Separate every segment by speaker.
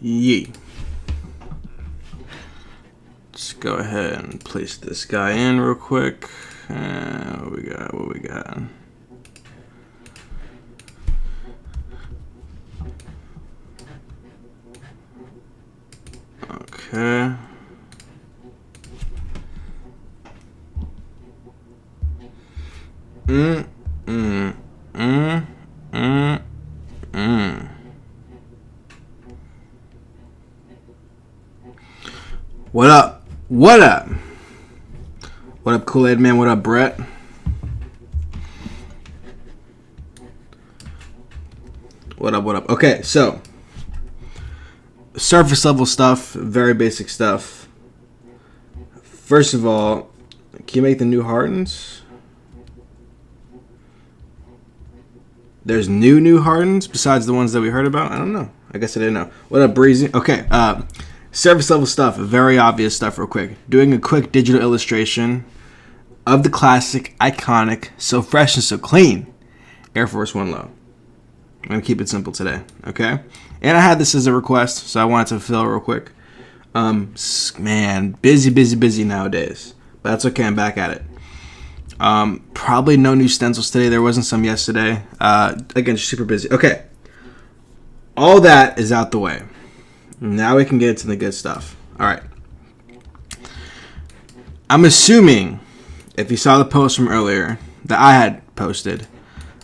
Speaker 1: Yee. Let's go ahead and place this guy in real quick. What we got? Okay. What up? What up? What up, Kool-Aid Man? What up, Brett? What up? What up? Okay, so surface level stuff, very basic stuff. First of all, can you make the new hardens? There's new hardens besides the ones that we heard about? I don't know. I guess I didn't know. What up, Breezy? Okay, surface level stuff, very obvious stuff real quick. Doing a quick digital illustration of the classic, iconic, so fresh and so clean Air Force One low. I'm going to keep it simple today, okay? And I had this as a request, so I wanted to fulfill real quick. Man, busy nowadays. But that's okay, I'm back at it. Probably no new stencils today. There wasn't some yesterday. Again, super busy. Okay. All that is out the way. Now we can get into the good stuff. All right. I'm assuming, if you saw the post from earlier that I had posted,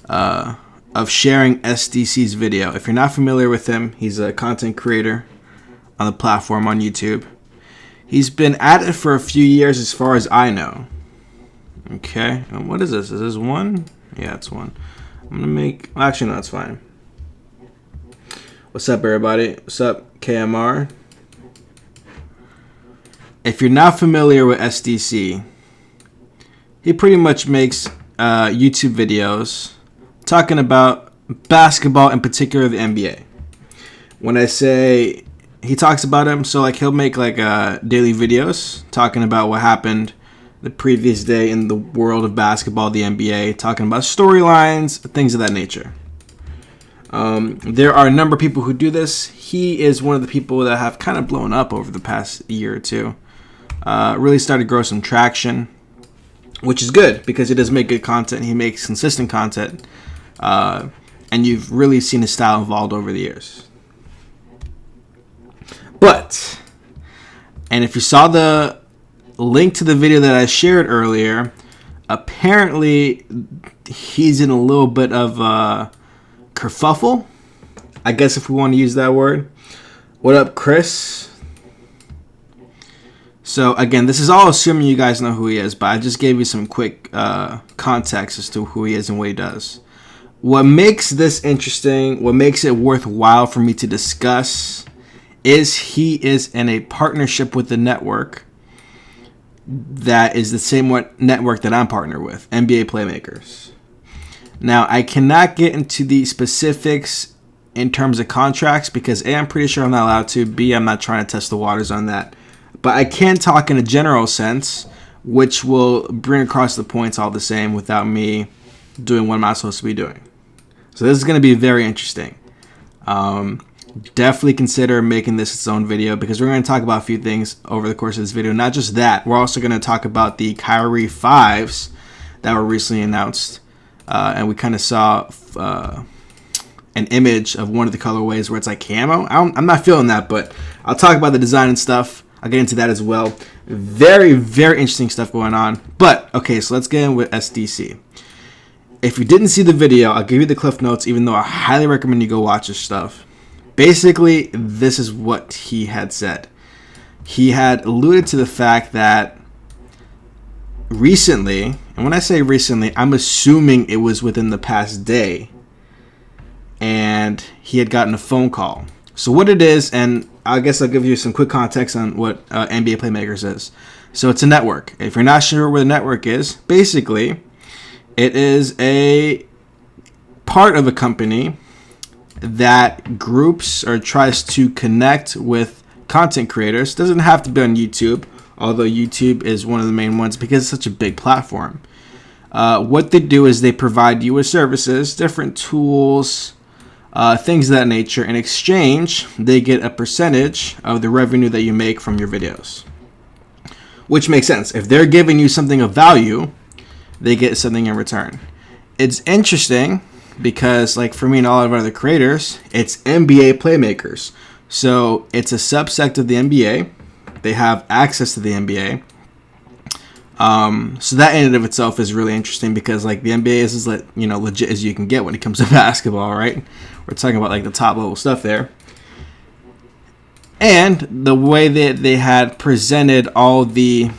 Speaker 1: of sharing SDC's video. If you're not familiar with him, he's a content creator on the platform on YouTube. He's been at it for a few years as far as I know. Okay, and what is this? Is this one? Yeah, it's one. I'm gonna make, actually no, it's fine. What's up, everybody? What's up, KMR? If you're not familiar with SDC, he pretty much makes YouTube videos talking about basketball, in particular the NBA. When I say he talks about him, so like he'll make like daily videos talking about what happened the previous day in the world of basketball, the NBA, talking about storylines, things of that nature. There are a number of people who do this. He is one of the people that have kind of blown up over the past year or two. Really started to grow some traction, which is good because he does make good content. He makes consistent content. And you've really seen his style evolve over the years. But, and if you saw the link to the video that I shared earlier, apparently he's in a little bit of a kerfuffle, I guess, if we want to use that word. What up, Chris? So again, this is all assuming you guys know who he is, but I just gave you some quick context as to who he is and what he does. What makes this interesting, what makes it worthwhile for me to discuss, is he is in a partnership with the network that is the same network that I'm partnered with, NBA Playmakers. Now, I cannot get into the specifics in terms of contracts because A, I'm pretty sure I'm not allowed to, B, I'm not trying to test the waters on that. But I can talk in a general sense, which will bring across the points all the same without me doing what I'm supposed to be doing. So this is going to be very interesting. Definitely consider making this its own video because we're going to talk about a few things over the course of this video. Not just that, we're also going to talk about the Kyrie 5s that were recently announced. And we kind of saw an image of one of the colorways where it's like camo. I'm not feeling that, but I'll talk about the design and stuff. I'll get into that as well. Very, very interesting stuff going on. But, okay, so let's get in with SDC. If you didn't see the video, I'll give you the cliff notes, even though I highly recommend you go watch this stuff. Basically, this is what he had said. He had alluded to the fact that recently, and when I say recently, I'm assuming it was within the past day, and he had gotten a phone call. So what it is, and I guess I'll give you some quick context on what NBA Playmakers is. So it's a network. If you're not sure where the network is, basically, it is a part of a company that groups or tries to connect with content creators. Doesn't have to be on YouTube, although YouTube is one of the main ones because it's such a big platform. What they do is they provide you with services, different tools, things of that nature. In exchange, they get a percentage of the revenue that you make from your videos, which makes sense. If they're giving you something of value, they get something in return. It's interesting because, like, for me and all of our other creators, it's NBA playmakers. So it's a subsect of the NBA. They have access to the NBA. So that in and of itself is really interesting because, like, the NBA is as legit as you can get when it comes to basketball, right? We're talking about, like, the top level stuff there. And the way that they had presented all the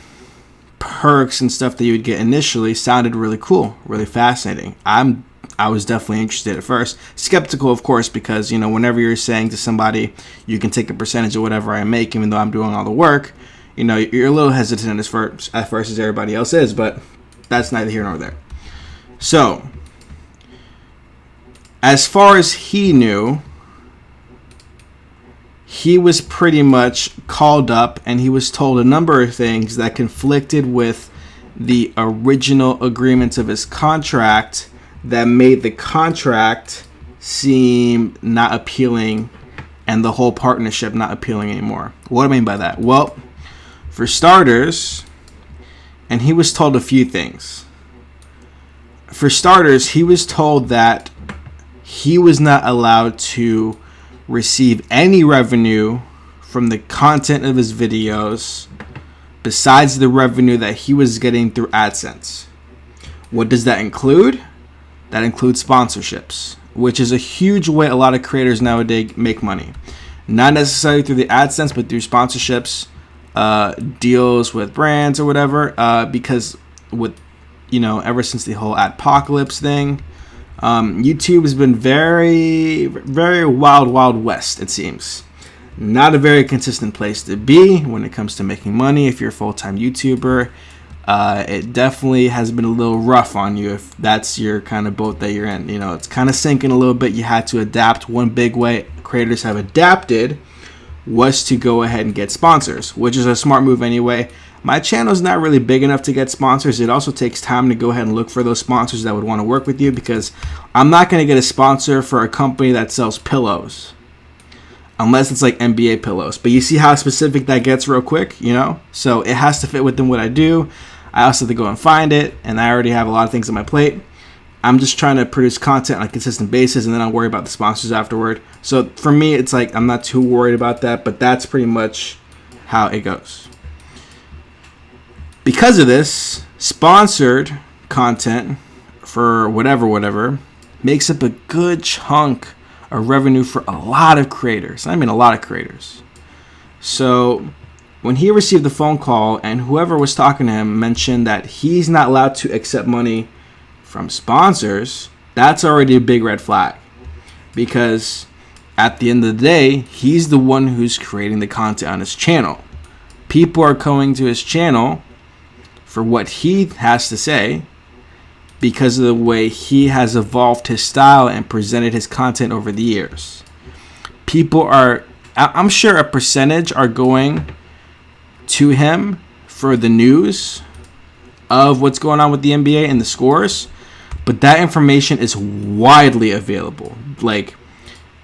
Speaker 1: perks and stuff that you would get initially sounded really cool, really fascinating. I was definitely interested at first. Skeptical, of course, because, whenever you're saying to somebody, you can take a percentage of whatever I make, even though I'm doing all the work, you're a little hesitant at first as everybody else is, but that's neither here nor there. So, as far as he knew, he was pretty much called up and he was told a number of things that conflicted with the original agreements of his contract that made the contract seem not appealing and the whole partnership not appealing anymore. What do I mean by that? Well, for starters, and he was told a few things. For starters, he was told that he was not allowed to receive any revenue from the content of his videos besides the revenue that he was getting through AdSense. What does that include? That includes sponsorships, which is a huge way a lot of creators nowadays make money. Not necessarily through the AdSense, but through sponsorships, deals with brands or whatever, because with, ever since the whole adpocalypse thing, YouTube has been very, very wild west, it seems. Not a very consistent place to be when it comes to making money if you're a full-time YouTuber. It definitely has been a little rough on you if that's your kind of boat that you're in. It's kind of sinking a little bit. You had to adapt. One big way creators have adapted was to go ahead and get sponsors, which is a smart move anyway. My channel is not really big enough to get sponsors. It also takes time to go ahead and look for those sponsors that would want to work with you, because I'm not going to get a sponsor for a company that sells pillows unless it's like NBA pillows. But you see how specific that gets real quick, So it has to fit within what I do. I also have to go and find it, and I already have a lot of things on my plate. I'm just trying to produce content on a consistent basis, and then I'll worry about the sponsors afterward. So for me, it's like I'm not too worried about that, but that's pretty much how it goes. Because of this, sponsored content for whatever makes up a good chunk of revenue for a lot of creators. I mean, a lot of creators. So when he received the phone call and whoever was talking to him mentioned that he's not allowed to accept money from sponsors, that's already a big red flag. Because at the end of the day, he's the one who's creating the content on his channel. People are going to his channel for what he has to say because of the way he has evolved his style and presented his content over the years. People are, I'm sure a percentage are going to him for the news of what's going on with the NBA and the scores, but that information is widely available.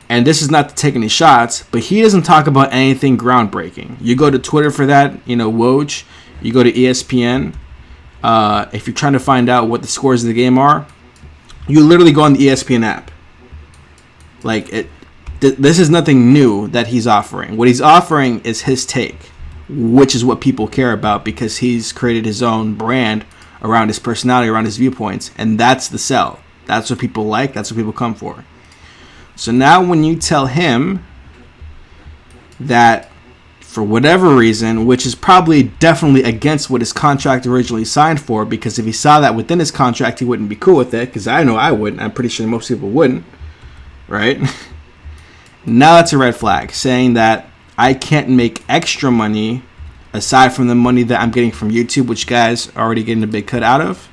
Speaker 1: And this is not to take any shots, but he doesn't talk about anything groundbreaking. You go to Twitter for that, Woj. You go to ESPN. If you're trying to find out what the scores of the game are, you literally go on the ESPN app. This is nothing new that he's offering. What he's offering is his take, which is what people care about because he's created his own brand around his personality, around his viewpoints, and that's the sell. That's what people like. That's what people come for. So now when you tell him that for whatever reason, which is probably definitely against what his contract originally signed for, because if he saw that within his contract, he wouldn't be cool with it, because I know I wouldn't. I'm pretty sure most people wouldn't, right? Now that's a red flag, saying that I can't make extra money aside from the money that I'm getting from YouTube, which guys are already getting a big cut out of.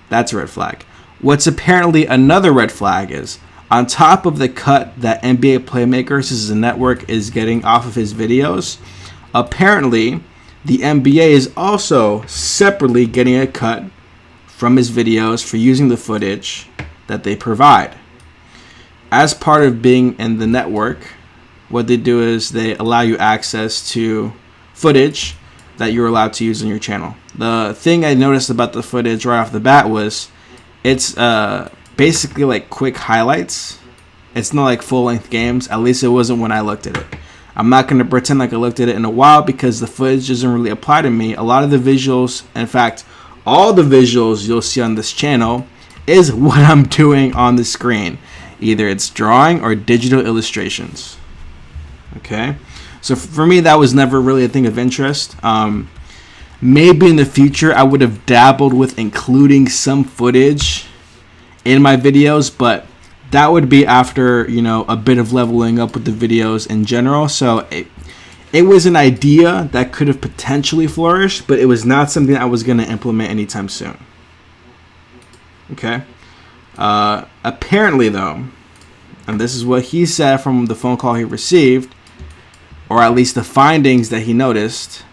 Speaker 1: That's a red flag. What's apparently another red flag is, on top of the cut that NBA Playmakers as a network is getting off of his videos, apparently the NBA is also separately getting a cut from his videos for using the footage that they provide. as part of being in the network, what they do is they allow you access to footage that you're allowed to use on your channel. The thing I noticed about the footage right off the bat was it's basically like quick highlights. It's not like full-length games. At least it wasn't when I looked at it. I'm not going to pretend like I looked at it in a while because the footage doesn't really apply to me. A lot of the visuals, in fact, all the visuals you'll see on this channel is what I'm doing on the screen. Either it's drawing or digital illustrations. Okay? So for me, that was never really a thing of interest. Maybe in the future, I would have dabbled with including some footage in my videos, but that would be after, you know, a bit of leveling up with the videos in general. So it was an idea that could have potentially flourished, but it was not something I was going to implement anytime soon. Okay. Apparently, though, and this is what he said from the phone call he received, or at least the findings that he noticed.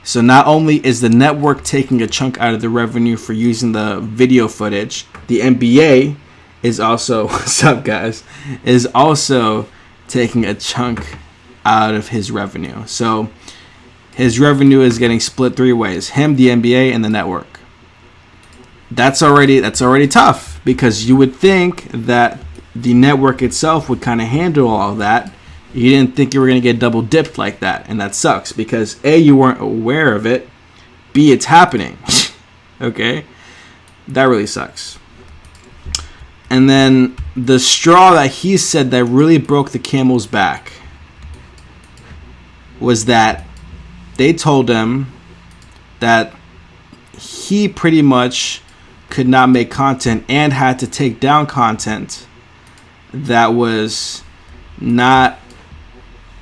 Speaker 1: So not only is the network taking a chunk out of the revenue for using the video footage, the NBA is also, what's up guys, is also taking a chunk out of his revenue. So his revenue is getting split 3 ways: him, the NBA, and the network. That's already tough, because you would think that the network itself would kind of handle all that. You didn't think you were going to get double dipped like that, and that sucks because A, you weren't aware of it, B, it's happening. Okay? That really sucks. And then the straw that he said that really broke the camel's back was that they told him that he pretty much could not make content and had to take down content that was not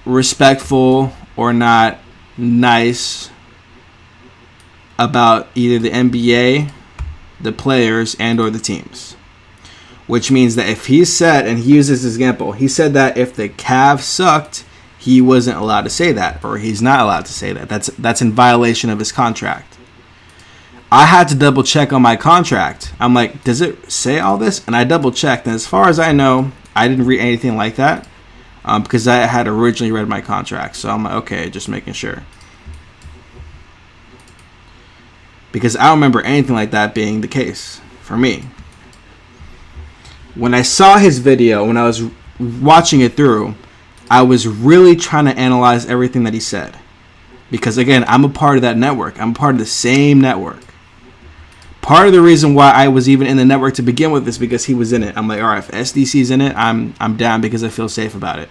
Speaker 1: respectful or not nice about either the NBA, the players, and or the teams. Which means that if he said, and he uses this example, he said that if the Cavs sucked, he wasn't allowed to say that, or he's not allowed to say that. That's in violation of his contract. I had to double check on my contract. I'm like, does it say all this? And I double checked, and as far as I know, I didn't read anything like that, because I had originally read my contract. So I'm like, okay, just making sure. Because I don't remember anything like that being the case for me. When I saw his video, when I was watching it through, I was really trying to analyze everything that he said. Because again, I'm a part of that network. I'm a part of the same network. Part of the reason why I was even in the network to begin with is because he was in it. I'm like, all right, if SDC's in it, I'm down because I feel safe about it.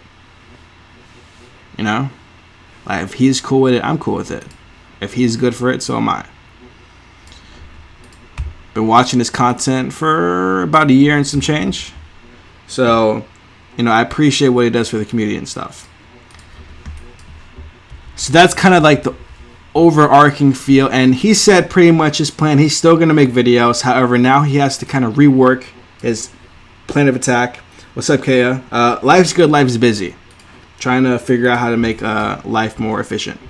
Speaker 1: You know? Like, if he's cool with it, I'm cool with it. If he's good for it, so am I. Been watching his content for about a year and some change. So, you know, I appreciate what he does for the community and stuff. So that's kind of like the overarching feel. And he said pretty much his plan, he's still going to make videos. However, now he has to kind of rework his plan of attack. What's up, Kaya? Life's good, life's busy. Trying to figure out how to make life more efficient.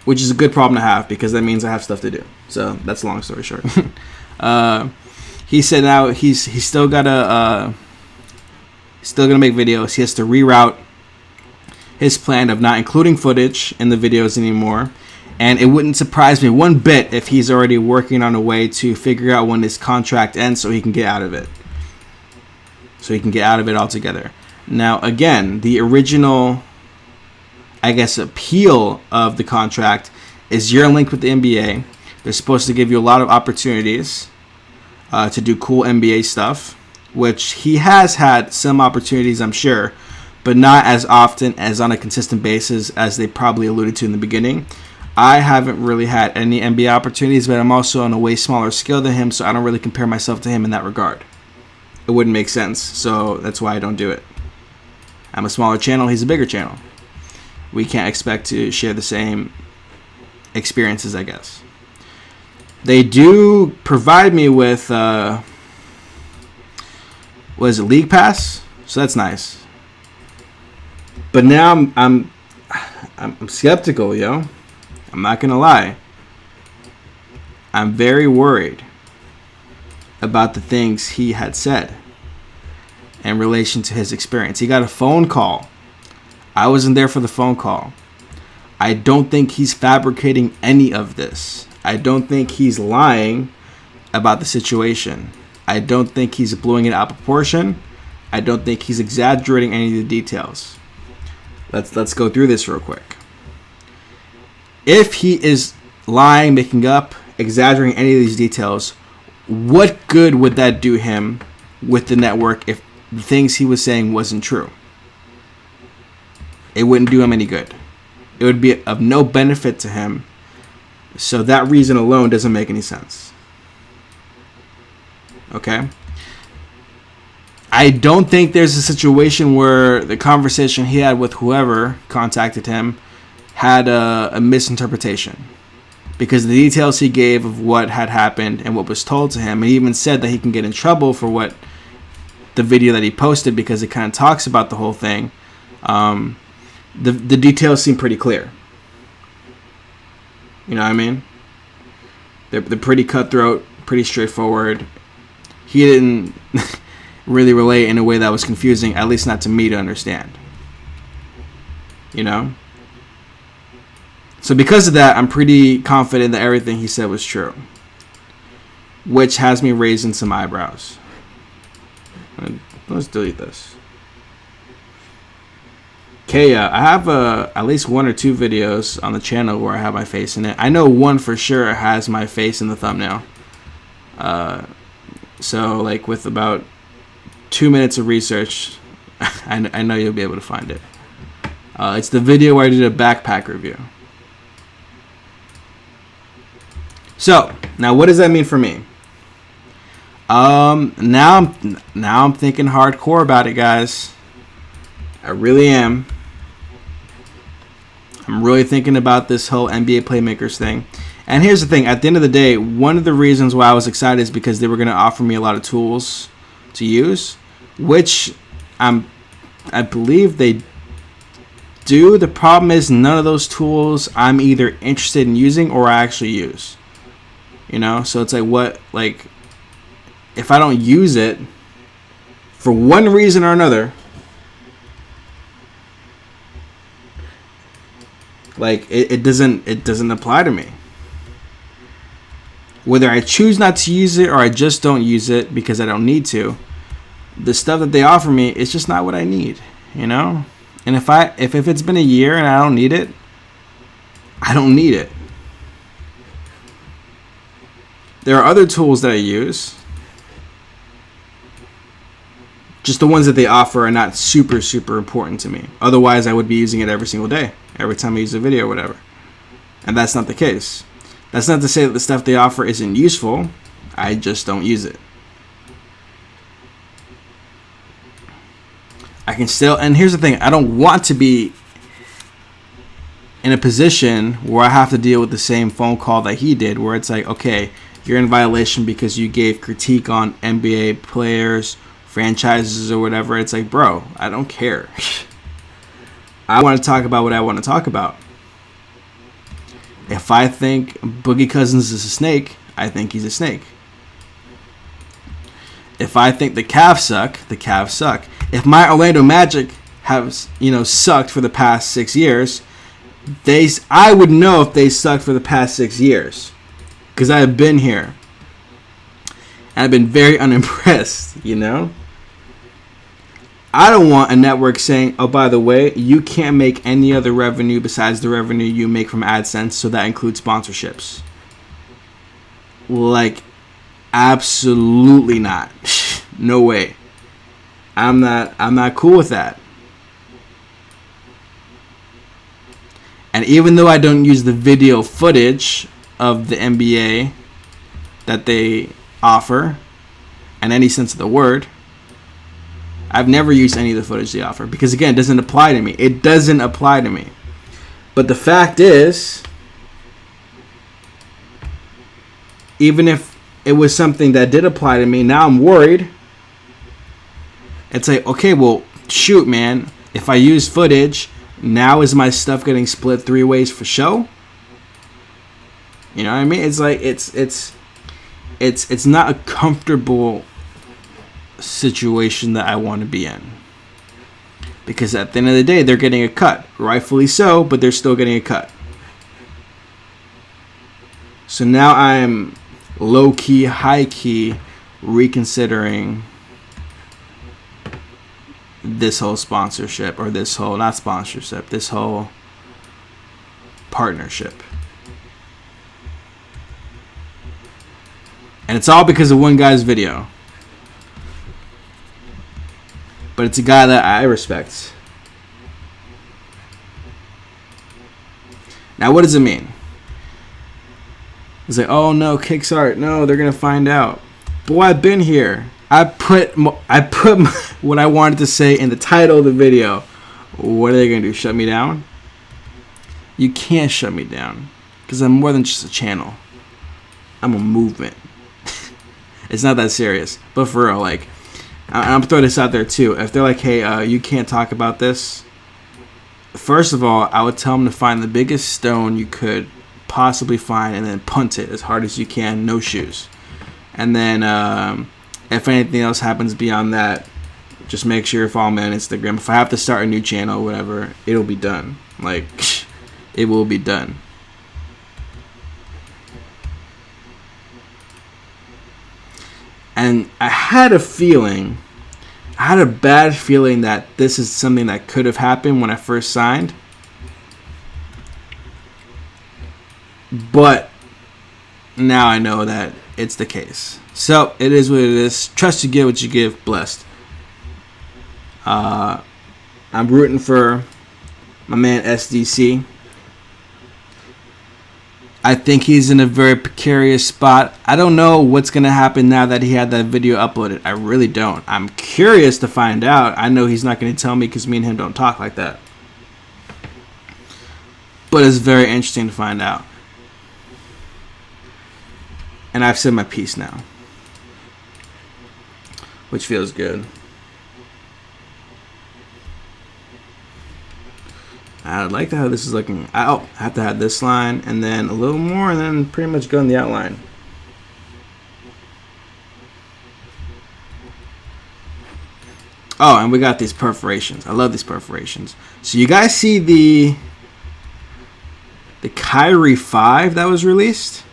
Speaker 1: Which is a good problem to have, because that means I have stuff to do. So that's a long story short. He said now he's still gonna make videos. He has to reroute his plan of not including footage in the videos anymore. And it wouldn't surprise me one bit if he's already working on a way to figure out when his contract ends so he can get out of it. So he can get out of it altogether. Now, again, the original, I guess, appeal of the contract is you're linked with the NBA. They're supposed to give you a lot of opportunities to do cool NBA stuff, which he has had some opportunities, I'm sure, but not as often as on a consistent basis as they probably alluded to in the beginning. I haven't really had any NBA opportunities, but I'm also on a way smaller scale than him, so I don't really compare myself to him in that regard. It wouldn't make sense, so that's why I don't do it. I'm a smaller channel, he's a bigger channel. We can't expect to share the same experiences, I guess. They do provide me with League Pass, so that's nice. But now I'm skeptical, yo. I'm not gonna lie. I'm very worried about the things he had said. in relation to his experience. He got a phone call. I wasn't there for the phone call. I don't think he's fabricating any of this. I don't think he's lying about the situation. I don't think he's blowing it out of proportion. I don't think he's exaggerating any of the details. Let's go through this real quick. If he is lying, making up, exaggerating any of these details, what good would that do him with the network if the things he was saying wasn't true? It wouldn't do him any good. It would be of no benefit to him. So that reason alone doesn't make any sense. Okay? I don't think there's a situation where the conversation he had with whoever contacted him had a misinterpretation. Because the details he gave of what had happened and what was told to him, and he even said that he can get in trouble for what the video that he posted because it kind of talks about the whole thing. The details seem pretty clear. You know what I mean? They're pretty cutthroat, pretty straightforward. He didn't really relate in a way that was confusing, at least not to me to understand. You know? So because of that, I'm pretty confident that everything he said was true. Which has me raising some eyebrows. Let's delete this. Okay, I have at least 1 or 2 videos on the channel where I have my face in it. I know one for sure has my face in the thumbnail. So, like, with about 2 minutes of research, I know you'll be able to find it. It's the video where I did a backpack review. So, now what does that mean for me? Now I'm thinking hardcore about it, guys. I really am. I'm really thinking about this whole NBA Playmakers thing. And here's the thing. At the end of the day, one of the reasons why I was excited is because they were going to offer me a lot of tools to use, which I believe they do. The problem is none of those tools I'm either interested in using or I actually use. You know? So it's like, if I don't use it for one reason or another, like it doesn't apply to me. Whether I choose not to use it or I just don't use it because I don't need to, the stuff that they offer me is just not what I need, you know? And if it's been a year and I don't need it, I don't need it. There are other tools that I use. Just the ones that they offer are not super, super important to me. Otherwise, I would be using it every single day, every time I use a video or whatever. And that's not the case. That's not to say that the stuff they offer isn't useful. I just don't use it. I can still, and here's the thing, I don't want to be in a position where I have to deal with the same phone call that he did, where it's like, okay, you're in violation because you gave critique on NBA players, franchises, or whatever. It's like, bro, I don't care. I want to talk about what I want to talk about. If I think Boogie Cousins is a snake, I think he's a snake. If I think the Cavs suck, the Cavs suck. If my Orlando Magic have, sucked for the past 6 years, I would know if they sucked for the past 6 years. Because I have been here. And I've been very unimpressed, you know? I don't want a network saying, oh, by the way, you can't make any other revenue besides the revenue you make from AdSense, so that includes sponsorships. Like, absolutely not. No way. I'm not cool with that. And even though I don't use the video footage of the NBA that they offer, in any sense of the word, I've never used any of the footage they offer because, again, it doesn't apply to me. It doesn't apply to me. But the fact is, even if it was something that did apply to me, now I'm worried. It's like, okay, well, shoot, man. If I use footage, now is my stuff getting split 3 ways for show? You know what I mean? It's like it's not a comfortable situation that I want to be in. Because at the end of the day, they're getting a cut. Rightfully so, but they're still getting a cut. So now I'm low-key, high-key reconsidering this whole sponsorship, or this whole, not sponsorship, this whole partnership. And it's all because of one guy's video. But it's a guy that I respect. Now, what does it mean? It's like, oh no, Kicksart, no, they're gonna find out. Boy, I've been here. I put what I wanted to say in the title of the video. What are they gonna do? Shut me down? You can't shut me down, because I'm more than just a channel. I'm a movement. It's not that serious, but for real, like, I'm throwing this out there too. If they're like, hey, you can't talk about this, first of all, I would tell them to find the biggest stone you could possibly find and then punt it as hard as you can, no shoes. And then if anything else happens beyond that, just make sure you're following me on Instagram. If I have to start a new channel or whatever, it'll be done. Like, it will be done. And I had a bad feeling that this is something that could have happened when I first signed. But now I know that it's the case. So it is what it is. Trust you get what you give. Blessed. I'm rooting for my man SDC. I think he's in a very precarious spot. I don't know what's going to happen now that he had that video uploaded. I really don't. I'm curious to find out. I know he's not going to tell me because me and him don't talk like that. But it's very interesting to find out. And I've said my piece now, which feels good. I like how this is looking. I have to have this line and then a little more and then pretty much go in the outline. Oh, and we got these perforations. I love these perforations. So you guys see the Kyrie 5 that was released?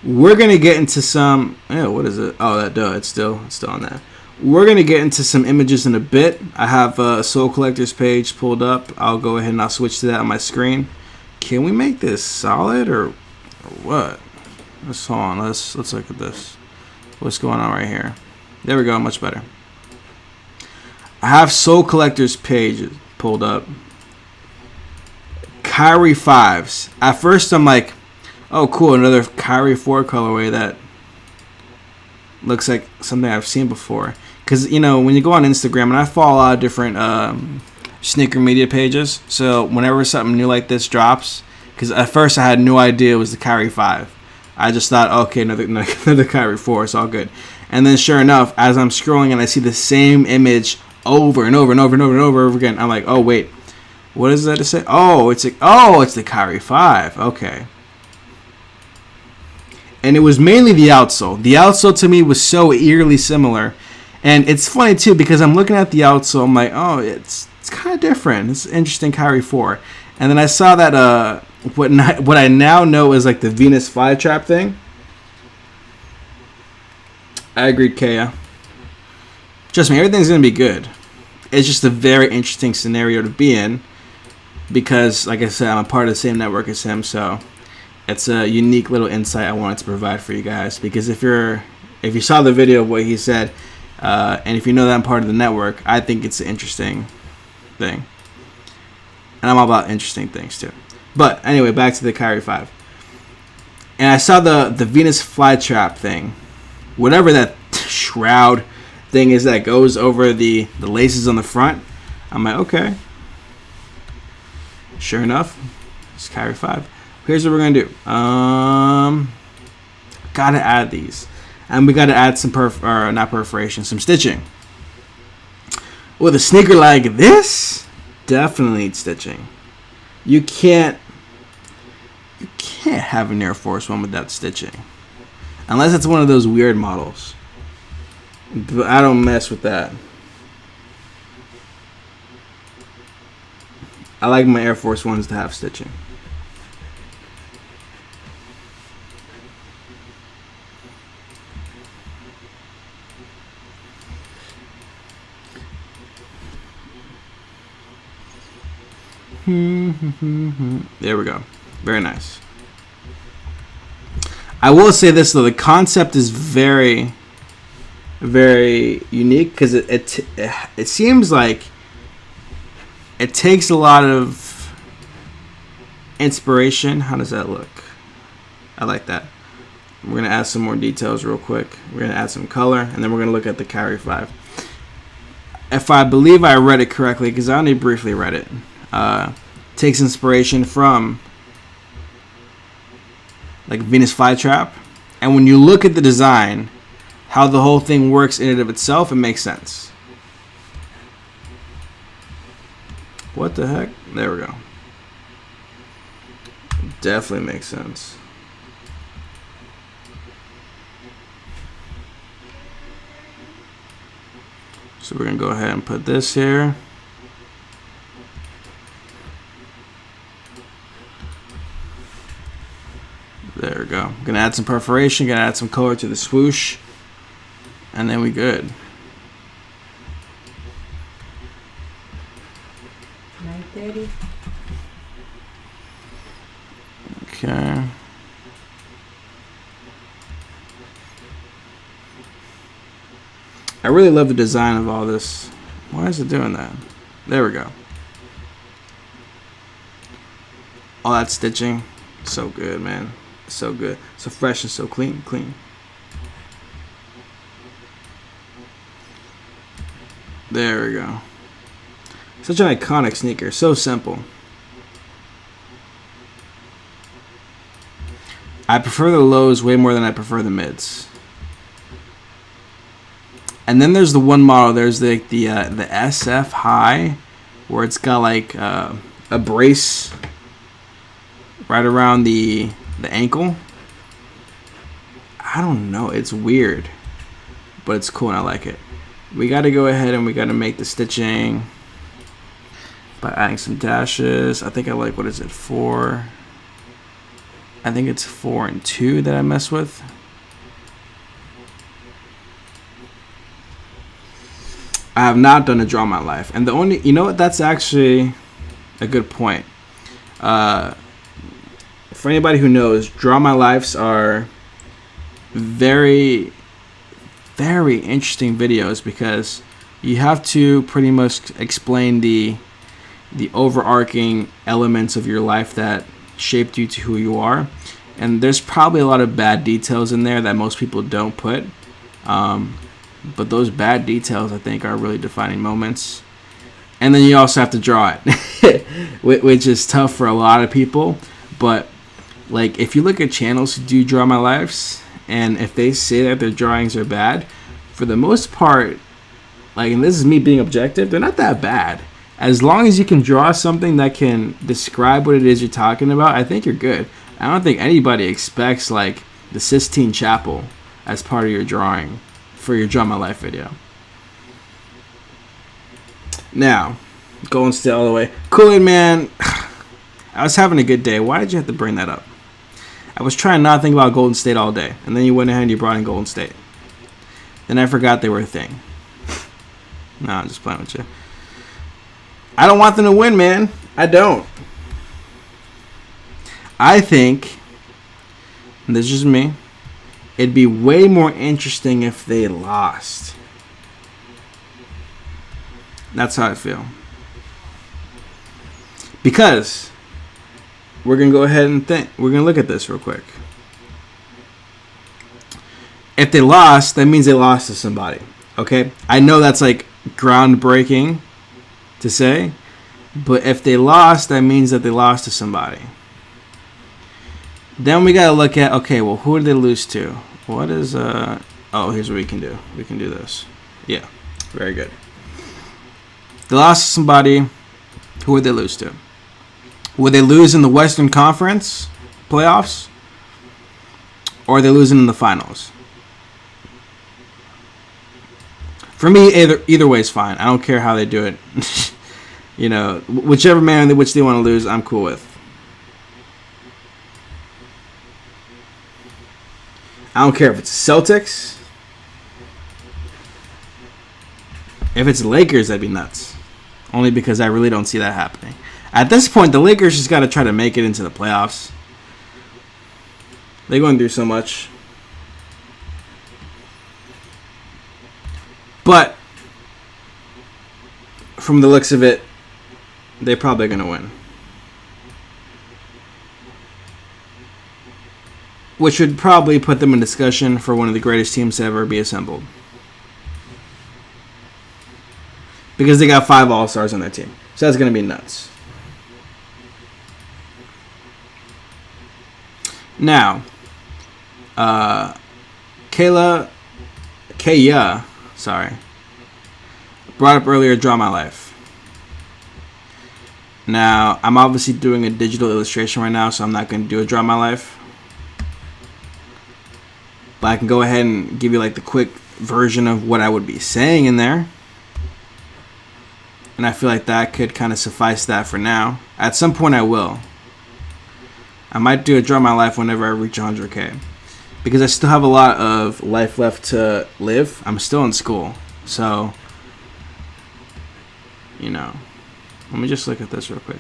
Speaker 1: We're going to get into some... Oh, what is it? Oh, that duh. It's still on that. We're going to get into some images in a bit. I have a Soul Collector's page pulled up. I'll go ahead and I'll switch to that on my screen. Can we make this solid or what? Let's hold on. Let's look at this. What's going on right here? There we go. Much better. I have Soul Collector's page pulled up. Kyrie 5s. At first I'm like, oh cool, another Kyrie 4 colorway that looks like something I've seen before. Because, you know, when you go on Instagram, and I follow a lot of different sneaker media pages, so whenever something new like this drops, because at first I had no idea it was the Kyrie 5. I just thought, okay, another Kyrie 4, it's all good. And then sure enough, as I'm scrolling and I see the same image over and over and over and over and over again, I'm like, oh wait, what is that to say? Oh, it's the Kyrie 5. Okay. And it was mainly the outsole. The outsole to me was so eerily similar. And it's funny too because I'm looking at the outsole. I'm like, oh, it's kind of different. It's interesting, Kyrie 4. And then I saw that what I now know is like the Venus flytrap thing. I agreed, Kaya. Trust me, everything's gonna be good. It's just a very interesting scenario to be in because, like I said, I'm a part of the same network as him, so it's a unique little insight I wanted to provide for you guys. Because if you saw the video of what he said, and if you know that I'm part of the network, I think it's an interesting thing. And I'm all about interesting things too. But anyway, back to the Kyrie 5. And I saw the Venus flytrap thing. Whatever that shroud thing is that goes over the laces on the front. I'm like, okay. Sure enough, it's Kyrie 5. Here's what we're going to do. Gotta add these. And we gotta add some not perforation, some stitching. With a sneaker like this, definitely need stitching. You can't have an Air Force One without stitching. Unless it's one of those weird models. but I don't mess with that. I like my Air Force Ones to have stitching. There we go. Very nice. I will say this though, the concept is very, very unique because it seems like it takes a lot of inspiration. How does that look? I like that. We're gonna add some more details real quick. We're gonna add some color, and then we're gonna look at the Carry 5. If I believe I read it correctly, because I only briefly read it, takes inspiration from like Venus Flytrap, and when you look at the design, how the whole thing works in and of itself, it makes sense. What the heck? There we go. Definitely makes sense. So we're gonna go ahead and put this here. There we go. Gonna add some perforation, gonna add some color to the swoosh, and then we good.
Speaker 2: 9:30.
Speaker 1: Okay. I really love the design of all this. Why is it doing that? There we go. All that stitching, so good, man. So good, so fresh and so clean. There we go. Such an iconic sneaker, so simple. I prefer the lows way more than I prefer the mids. And then there's the one model. There's the SF High, where it's got like a brace right around the ankle. I don't know. It's weird, but it's cool and I like it. We got to go ahead and we got to make the stitching by adding some dashes. I think I like, what is it, 4? I think it's 4 and 2 that I mess with. I have not done a Draw My Life, and the only, you know what, that's actually a good point. For anybody who knows, Draw My Lives are very, very interesting videos because you have to pretty much explain the overarching elements of your life that shaped you to who you are, and there's probably a lot of bad details in there that most people don't put, but those bad details, I think, are really defining moments. And then you also have to draw it, which is tough for a lot of people. But like, if you look at channels who do Draw My Lives, and if they say that their drawings are bad, for the most part, like, and this is me being objective, they're not that bad. As long as you can draw something that can describe what it is you're talking about, I think you're good. I don't think anybody expects like the Sistine Chapel as part of your drawing for your Draw My Life video. Now, Golden State all the way. Kool-Aid Man, I was having a good day. Why did you have to bring that up? I was trying not to think about Golden State all day, and then you went ahead and you brought in Golden State. Then I forgot they were a thing. No, I'm just playing with you. I don't want them to win, man. I don't. I think, and this is just me, it'd be way more interesting if they lost. That's how I feel. Because we're going to go ahead and think. We're going to look at this real quick. If they lost, that means they lost to somebody. Okay? I know that's like groundbreaking to say, but if they lost, that means that they lost to somebody. Then we got to look at, okay, well, who did they lose to? What is, oh, here's what we can do. We can do this. Yeah, very good. They lost to somebody. Who would they lose to? Would they lose in the Western Conference playoffs? Or are they losing in the finals? For me, either way is fine. I don't care how they do it. You know, whichever manner in which they want to lose, I'm cool with. I don't care if it's Celtics. If it's Lakers, that'd be nuts. Only because I really don't see that happening. At this point, the Lakers just got to try to make it into the playoffs. They're going through so much. But from the looks of it, they're probably going to win. Which would probably put them in discussion for one of the greatest teams to ever be assembled. Because they got 5 All-Stars on their team. So that's going to be nuts. Now, Kaya, brought up earlier, Draw My Life. Now, I'm obviously doing a digital illustration right now, so I'm not going to do a Draw My Life. But I can go ahead and give you like the quick version of what I would be saying in there. And I feel like that could kind of suffice that for now. At some point I will. I might do a Draw My Life whenever I reach 100K. Because I still have a lot of life left to live. I'm still in school. So, you know. Let me just look at this real quick.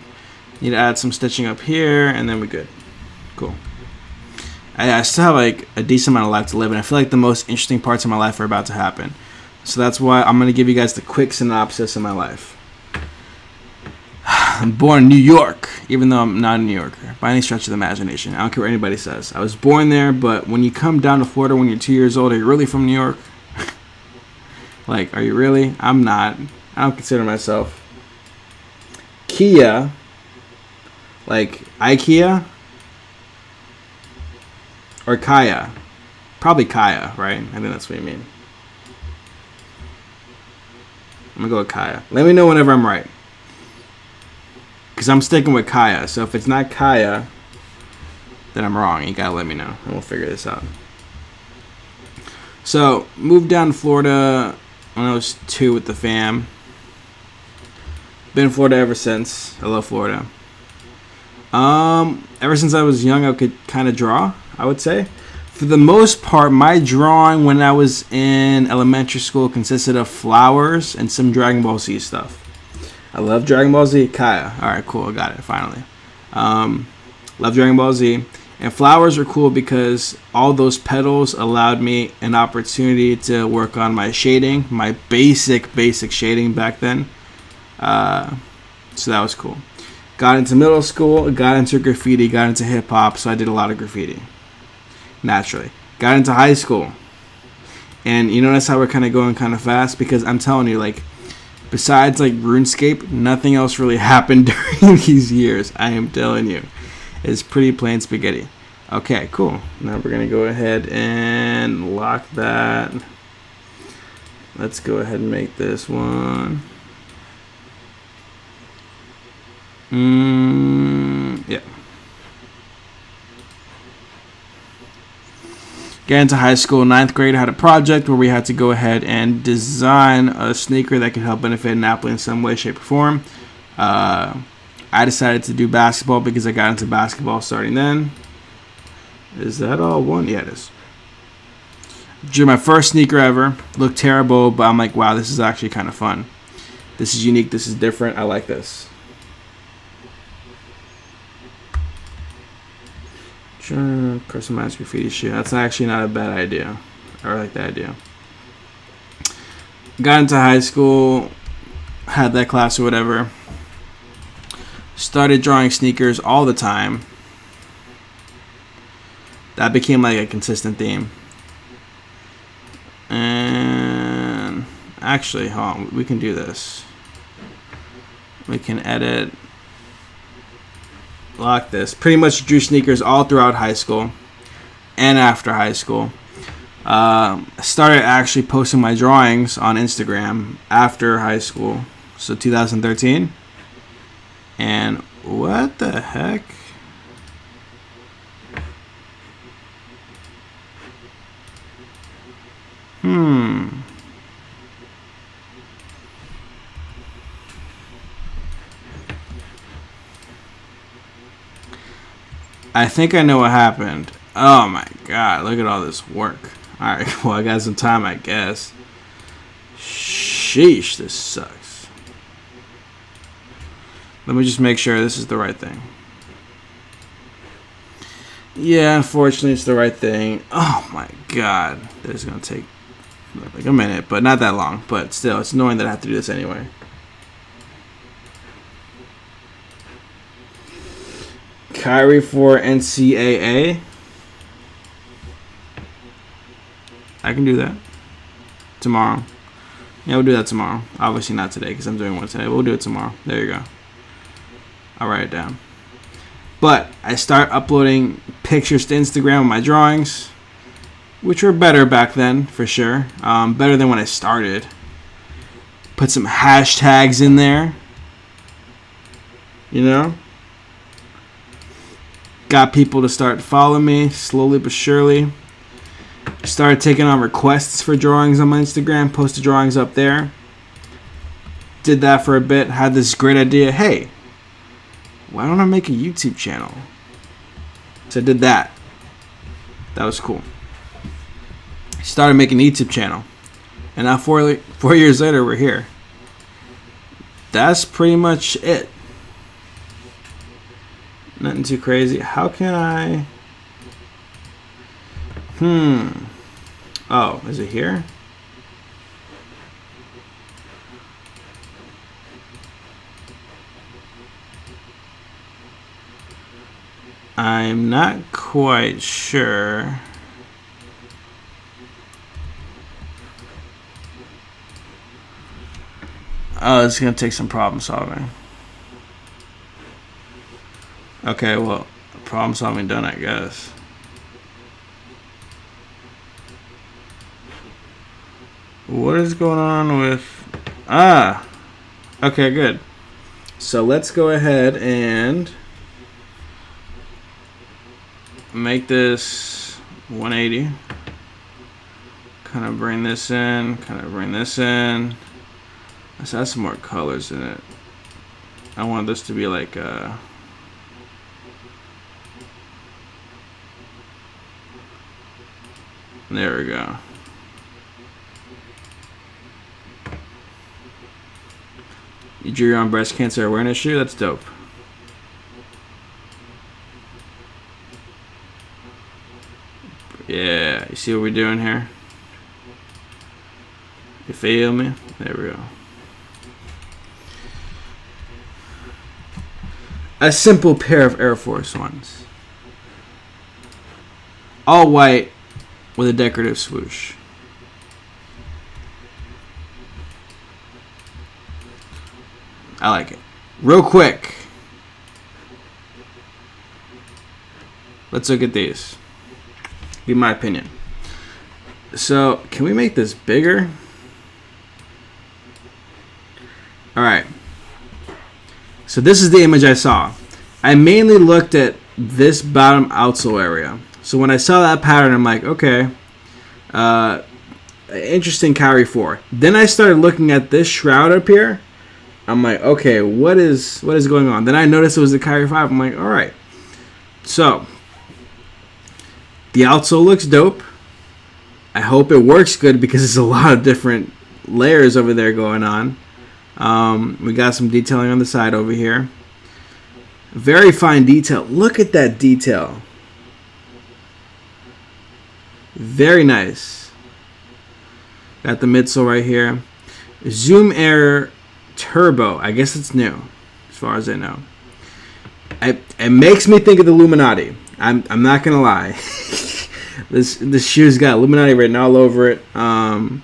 Speaker 1: Need to add some stitching up here, and then we're good. Cool. I still have like a decent amount of life to live, and I feel like the most interesting parts of my life are about to happen. So that's why I'm going to give you guys the quick synopsis of my life. I'm born in New York, even though I'm not a New Yorker, by any stretch of the imagination. I don't care what anybody says. I was born there, but when you come down to Florida when you're 2 years old, are you really from New York? Like, are you really? I'm not. I don't consider myself. Kia, like IKEA, or Kaya? Probably Kaya, right? I think that's what you mean. I'm going to go with Kaya. Let me know whenever I'm right. Because I'm sticking with Kaya. So if it's not Kaya, then I'm wrong. You got to let me know. And we'll figure this out. So, moved down to Florida when I was 2 with the fam. Been in Florida ever since. I love Florida. Ever since I was young, I could kind of draw, I would say. For the most part, my drawing when I was in elementary school consisted of flowers and some Dragon Ball Z stuff. I love Dragon Ball Z. Kaya. Alright, cool. I got it, finally. Love Dragon Ball Z. And flowers are cool because all those petals allowed me an opportunity to work on my shading. My basic shading back then. So that was cool. Got into middle school. Got into graffiti. Got into hip-hop. So I did a lot of graffiti. Naturally. Got into high school. And you notice how we're kind of going kind of fast? Because I'm telling you, like, besides like RuneScape, nothing else really happened during these years. I am telling you. It's pretty plain spaghetti. Okay, cool. Now we're going to go ahead and lock that. Let's go ahead and make this one. Yeah. Got into high school, 9th grade. I had a project where we had to go ahead and design a sneaker that could help benefit an athlete in some way, shape, or form. I decided to do basketball because I got into basketball starting then. Is that all one? Yeah, it is. Drew my first sneaker ever. Looked terrible, but I'm like, wow, this is actually kind of fun. This is unique. This is different. I like this. Customized graffiti shoe. That's actually not a bad idea. I like that idea. Got into high school, had that class or whatever. Started drawing sneakers all the time. That became like a consistent theme. And actually, hold on, we can do this. We can edit. Lock this. Pretty much drew sneakers all throughout high school and after high school. Started actually posting my drawings on Instagram after high school, so 2013. And what the heck? I think I know what happened. Oh my god, look at all this work. Alright, well, I got some time, I guess. Sheesh, this sucks. Let me just make sure this is the right thing. Yeah, unfortunately, it's the right thing. Oh my god. This is going to take like a minute, but not that long. But still, it's annoying that I have to do this anyway. Kyrie for NCAA. I can do that tomorrow. Yeah, we'll do that tomorrow. Obviously not today because I'm doing one today. We'll do it tomorrow. There you go. I'll write it down. But I start uploading pictures to Instagram of my drawings, which were better back then for sure. Better than when I started. Put some hashtags in there. You know? Got people to start following me slowly but surely. Started taking on requests for drawings on my Instagram. Posted drawings up there. Did that for a bit. Had this great idea. Hey, why don't I make a YouTube channel? So I did that. That was cool. Started making a YouTube channel. And now 4 years later, we're here. That's pretty much it. Nothing too crazy. How can I... Oh, is it here? I'm not quite sure. Oh, it's going to take some problem solving. Okay, well, problem solving done, I guess. What is going on with... Ah! Okay, good. So let's go ahead and make this 180. Kind of bring this in. Kind of bring this in. Let's add some more colors in it. I want this to be like a... There we go. You drew your own breast cancer awareness shoe? That's dope. Yeah, you see what we're doing here? You feel me? There we go. A simple pair of Air Force Ones. All white with a decorative swoosh. I like it. Real quick. Let's look at these. Be my opinion. So, can we make this bigger? Alright. So this is the image I saw. I mainly looked at this bottom outsole area. So when I saw that pattern, I'm like, okay. Interesting Kyrie 4. Then I started looking at this shroud up here. I'm like, okay, what is going on? Then I noticed it was the Kyrie 5. I'm like, all right. So, the outsole looks dope. I hope it works good because there's a lot of different layers over there going on. We got some detailing on the side over here. Very fine detail. Look at that detail. Very nice. Got the midsole right here. Zoom Air Turbo. I guess it's new, as far as I know. It makes me think of the Illuminati. I'm not gonna lie. This shoe's got Illuminati written all over it. I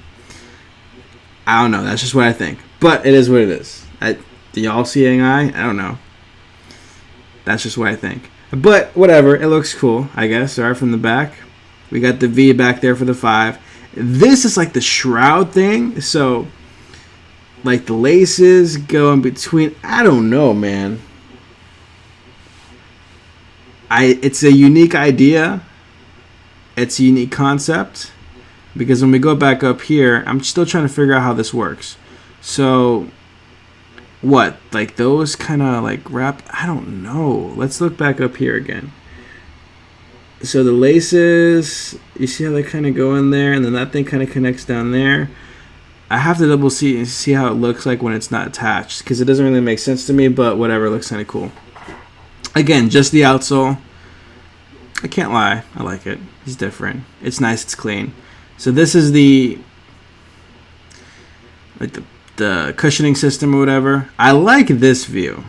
Speaker 1: don't know. That's just what I think. But it is what it is. Do y'all see an eye? I don't know. That's just what I think. But whatever. It looks cool, I guess. All right, from the back. We got the V back there for the 5. This is like the shroud thing. So, like the laces go in between. I don't know, man. It's a unique idea. It's a unique concept. Because when we go back up here, I'm still trying to figure out how this works. So, what? Like those kind of like wrap? I don't know. Let's look back up here again. So the laces, you see how they kind of go in there, and then that thing kind of connects down there. I have to double see how it looks like when it's not attached, because it doesn't really make sense to me, but whatever, it looks kind of cool. Again, just the outsole. I can't lie, I like it. It's different. It's nice, it's clean. So this is the cushioning system or whatever. I like this view.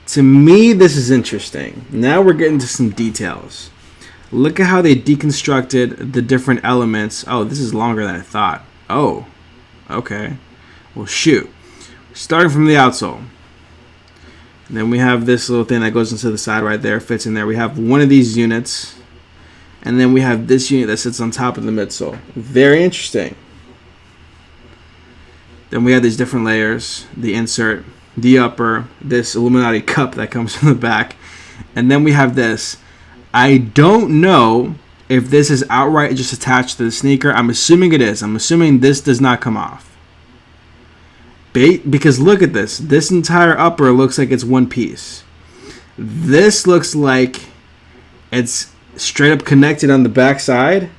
Speaker 1: To me, this is interesting. Now we're getting to some details. Look at how they deconstructed the different elements. Oh, this is longer than I thought. Oh, okay. Well, shoot. Starting from the outsole. And then we have this little thing that goes into the side right there, fits in there. We have one of these units. And then we have this unit that sits on top of the midsole. Very interesting. Then we have these different layers. The insert, the upper, this Illuminati cup that comes from the back. And then we have this. I don't know if this is outright just attached to the sneaker. I'm assuming it is. I'm assuming this does not come off. Because look at this. This entire upper looks like it's one piece. This looks like it's straight up connected on the back side.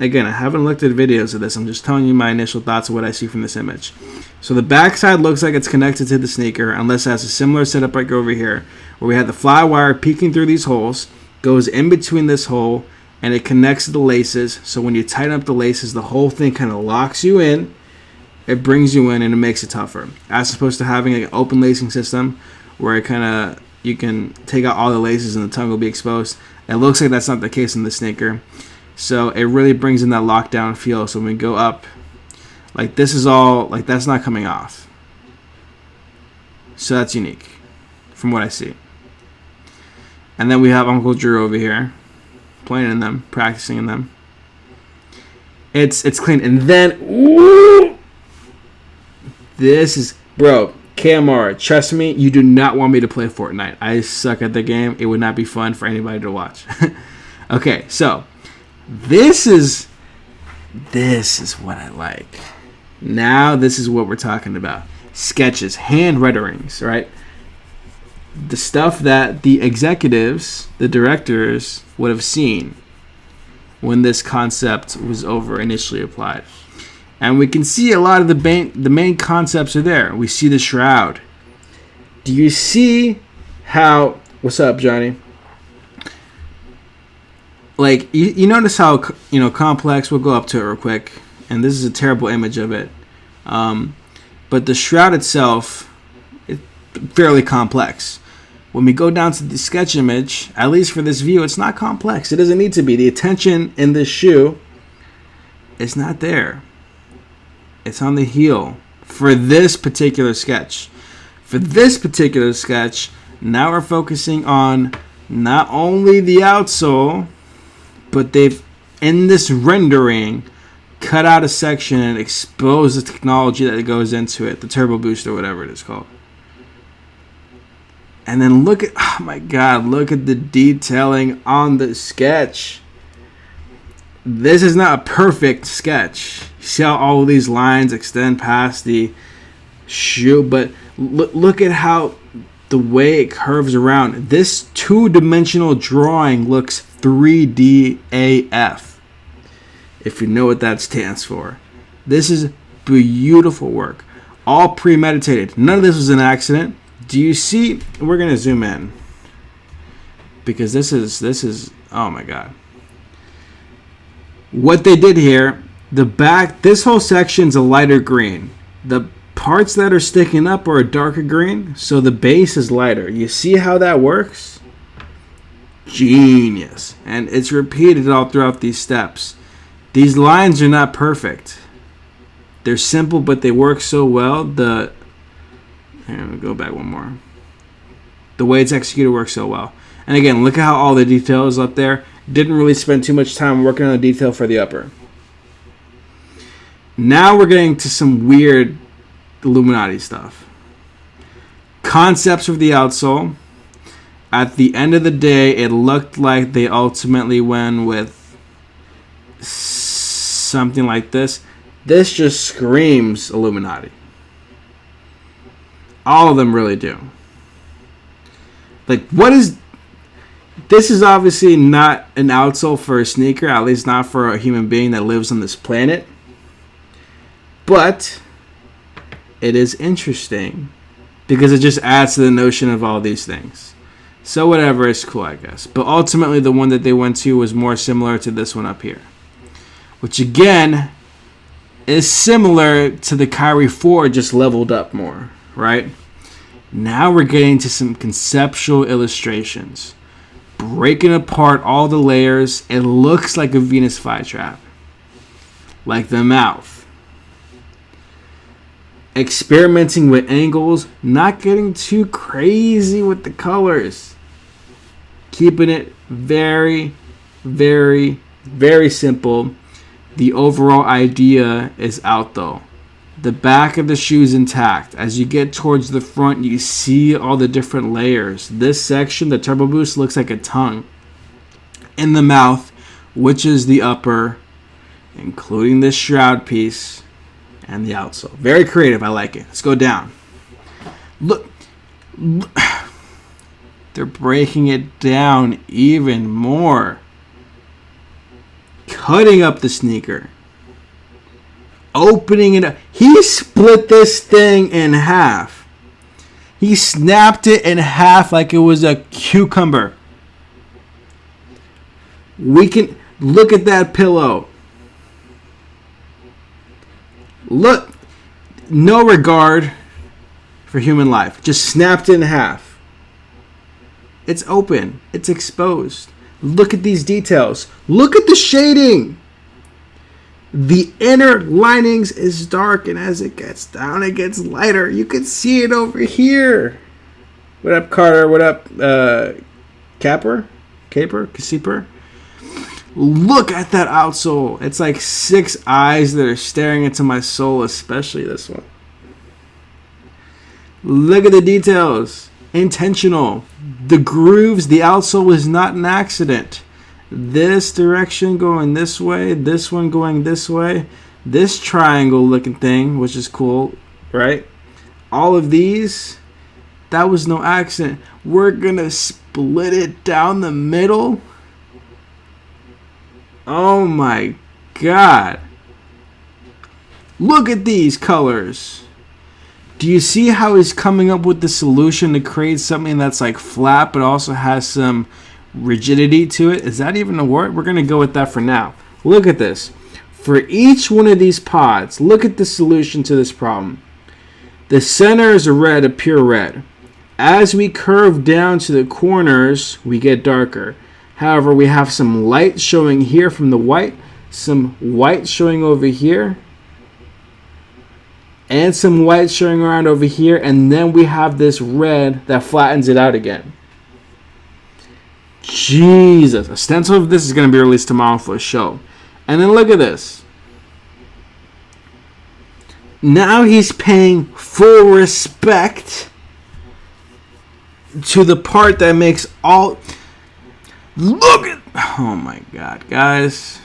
Speaker 1: Again, I haven't looked at videos of this. I'm just telling you my initial thoughts of what I see from this image. So the back side looks like it's connected to the sneaker, unless it has a similar setup like over here, where we have the fly wire peeking through these holes, goes in between this hole, and it connects to the laces. So when you tighten up the laces, the whole thing kind of locks you in. It brings you in and it makes it tougher. As opposed to having like an open lacing system where it kind of, you can take out all the laces and the tongue will be exposed. It looks like that's not the case in the sneaker. So it really brings in that lockdown feel. So when we go up, like this is all, like that's not coming off. So that's unique from what I see. And then we have Uncle Drew over here playing in them, practicing in them. It's clean. And then, ooh, this is, bro, KMR, trust me, you do not want me to play Fortnite. I suck at the game. It would not be fun for anybody to watch. Okay, so this is what I like. Now this is what we're talking about. Sketches, hand renderings, right? The stuff that the executives, the directors would have seen when this concept was initially applied. And we can see a lot of the main concepts are there. We see the shroud. Do you see how... What's up, Johnny? Like, you notice how, complex... We'll go up to it real quick. And this is a terrible image of it. But the shroud itself is fairly complex. When we go down to the sketch image, at least for this view, it's not complex. It doesn't need to be. The attention in this shoe is not there. It's on the heel for this particular sketch. For this particular sketch, now we're focusing on not only the outsole, but they've, in this rendering, cut out a section and exposed the technology that goes into it, the turbo boost or whatever it is called. And then look at, oh my God, look at the detailing on the sketch. This is not a perfect sketch. You see how all of these lines extend past the shoe, but look at how the way it curves around. This two-dimensional drawing looks 3D AF, if you know what that stands for. This is beautiful work. All premeditated. None of this was an accident. Do you see? We're going to zoom in. Because this is, oh my God. What they did here, the back, this whole section's a lighter green. The parts that are sticking up are a darker green, so the base is lighter. You see how that works? Genius. And it's repeated all throughout these steps. These lines are not perfect. They're simple, but they work so well. Here, let me go back one more. The way it's executed works so well. And again, look at how all the detail is up there. Didn't really spend too much time working on the detail for the upper. Now we're getting to some weird Illuminati stuff. Concepts of the outsole. At the end of the day, it looked like they ultimately went with something like this. This just screams Illuminati. All of them really do. Like, what is... This is obviously not an outsole for a sneaker, at least not for a human being that lives on this planet. But it is interesting because it just adds to the notion of all these things. So whatever, it's cool, I guess. But ultimately, the one that they went to was more similar to this one up here, which again is similar to the Kyrie 4, just leveled up more, right? Now we're getting to some conceptual illustrations, breaking apart all the layers. It looks like a Venus flytrap, like the mouth. Experimenting with angles, not getting too crazy with the colors. Keeping it very, very, very simple. The overall idea is out though. The back of the shoe is intact. As you get towards the front, you see all the different layers. This section, the Turbo Boost, looks like a tongue in the mouth, which is the upper, including this shroud piece and the outsole. Very creative. I like it. Let's go down. Look. They're breaking it down even more. Cutting up the sneaker. Opening it up. He split this thing in half. He snapped it in half like it was a cucumber. We can look at that pillow. Look. No regard for human life. Just snapped it in half. It's open. It's exposed. Look at these details. Look at the shading. The inner linings is dark, and as it gets down, it gets lighter. You can see it over here. What up, Carter? What up, Caper? Caper? Look at that outsole. It's like 6 eyes that are staring into my soul, especially this one. Look at the details. Intentional. The grooves, the outsole was not an accident. This direction going this way, this one going this way, this triangle looking thing, which is cool, right? All of these, that was no accident. We're gonna split it down the middle. Oh my God. Look at these colors. Do you see how he's coming up with the solution to create something that's like flat but also has some rigidity to it? Is that even a word? We're going to go with that for now. Look at this. For each one of these pods, look at the solution to this problem. The center is a pure red. As we curve down to the corners, we get darker. However, we have some light showing here from the white, some white showing over here, and some white showing around over here, and then we have this red that flattens it out again. Jesus. A stencil of this is going to be released tomorrow for a show. And then look at this. Now he's paying full respect to the part that makes all... Look at... Oh my God, guys.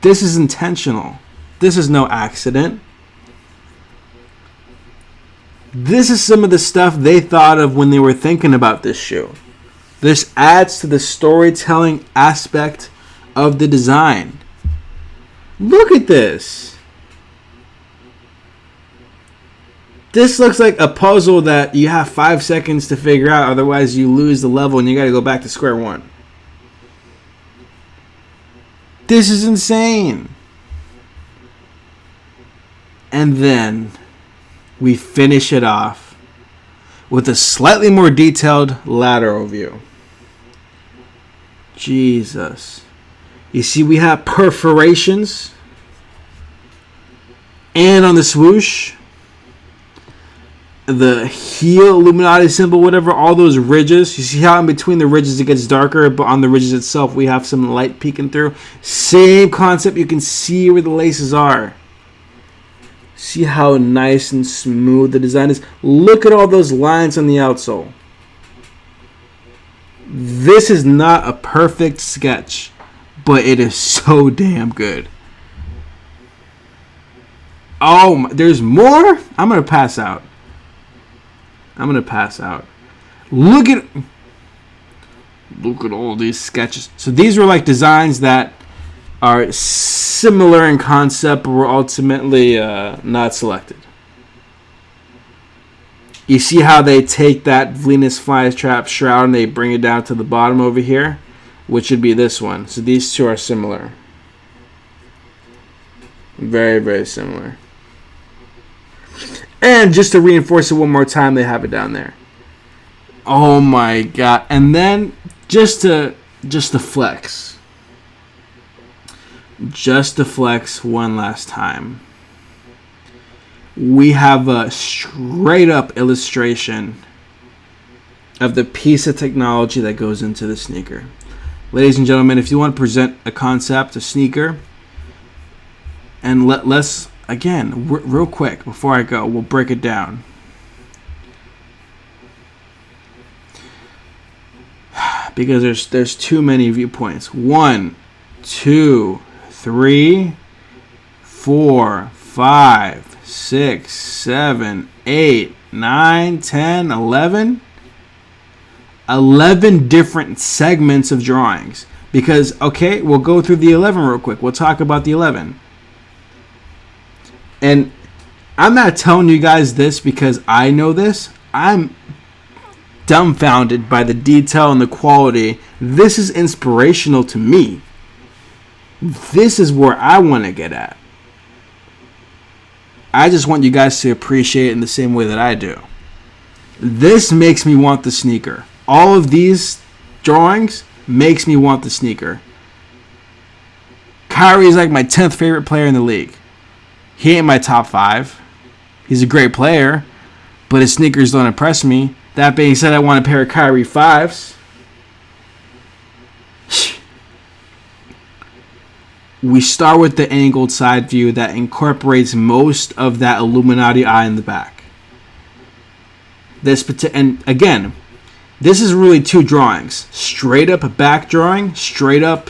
Speaker 1: This is intentional. This is no accident. This is some of the stuff they thought of when they were thinking about this shoe. This adds to the storytelling aspect of the design. Look at this. This looks like a puzzle that you have 5 seconds to figure out. Otherwise, you lose the level and you got to go back to square one. This is insane. And then we finish it off with a slightly more detailed lateral view. Jesus. You see, we have perforations. And on the swoosh, the heel Illuminati symbol, whatever, all those ridges. You see how in between the ridges it gets darker, but on the ridges itself we have some light peeking through. Same concept. You can see where the laces are. See how nice and smooth the design is. Look at all those lines on the outsole. This is not a perfect sketch, but it is so damn good. Oh, there's more? I'm going to pass out. Look at all these sketches. So these were like designs that are similar in concept, but were ultimately not selected. You see how they take that Venus flytrap shroud and they bring it down to the bottom over here, which would be this one. So these two are similar. Very, very similar. And just to reinforce it one more time, they have it down there. Oh my god. And then just to flex. Just to flex one last time. We have a straight up illustration of the piece of technology that goes into the sneaker. Ladies and gentlemen, if you want to present a concept, a sneaker, and let's, again, real quick, before I go, we'll break it down. Because there's too many viewpoints. 1, 2, 3, 4, 5, 6, 7, 8, 9, 10, 11. 11 different segments of drawings. Because, okay, we'll go through the 11 real quick. We'll talk about the 11. And I'm not telling you guys this because I know this. I'm dumbfounded by the detail and the quality. This is inspirational to me. This is where I want to get at. I just want you guys to appreciate it in the same way that I do. This makes me want the sneaker. All of these drawings makes me want the sneaker. Kyrie is like my 10th favorite player in the league. He ain't my top 5. He's a great player, but his sneakers don't impress me. That being said, I want a pair of Kyrie 5s. We start with the angled side view that incorporates most of that Illuminati eye in the back. And again, this is really two drawings. Straight up a back drawing, straight up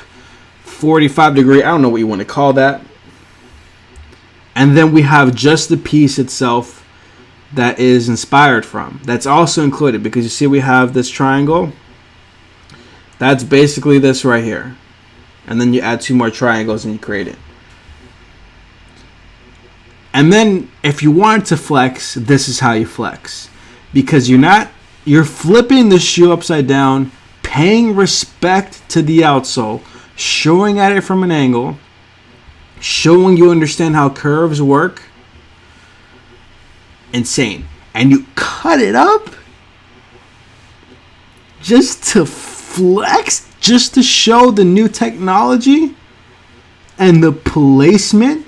Speaker 1: 45 degree, I don't know what you want to call that. And then we have just the piece itself that is inspired from. That's also included because you see we have this triangle. That's basically this right here. And then you add 2 more triangles and you create it. And then if you want to flex, this is how you flex. Because you're flipping the shoe upside down, paying respect to the outsole, showing at it from an angle, showing you understand how curves work. Insane. And you cut it up just to flex, just to show the new technology and the placement.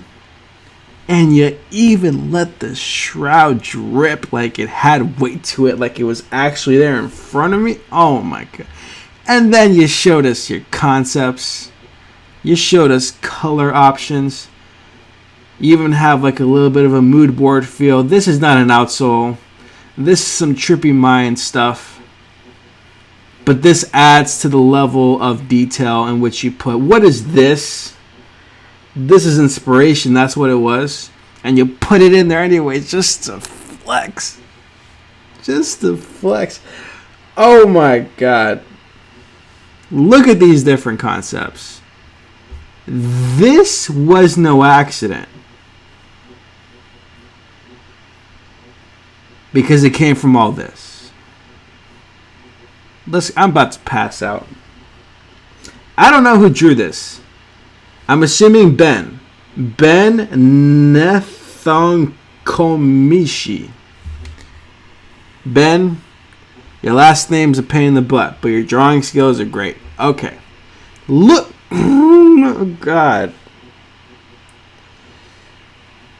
Speaker 1: And you even let the shroud drip like it had weight to it, like it was actually there in front of me. Oh my god. And then you showed us your concepts. You showed us color options. You even have like a little bit of a mood board feel. This is not an outsole. This is some trippy mind stuff. But this adds to the level of detail in which you put. What is this? This is inspiration. That's what it was. And you put it in there anyway just to flex. Just to flex. Oh my god. Look at these different concepts. This was no accident. Because it came from all this. I'm about to pass out. I don't know who drew this. I'm assuming Ben. Ben Nethonkomishi. Ben, your last name's a pain in the butt, but your drawing skills are great. Okay. Look. Oh, God.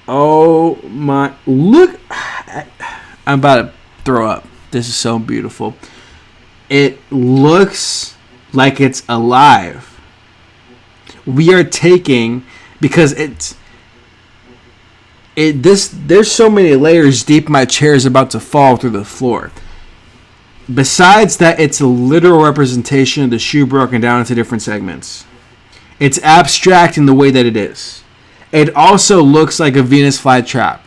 Speaker 1: Oh, my. Look. I'm about to throw up. This is so beautiful. It looks like it's alive. We are taking, because there's so many layers deep, my chair is about to fall through the floor. Besides that, it's a literal representation of the shoe broken down into different segments. It's abstract in the way that it is. It also looks like a Venus flytrap.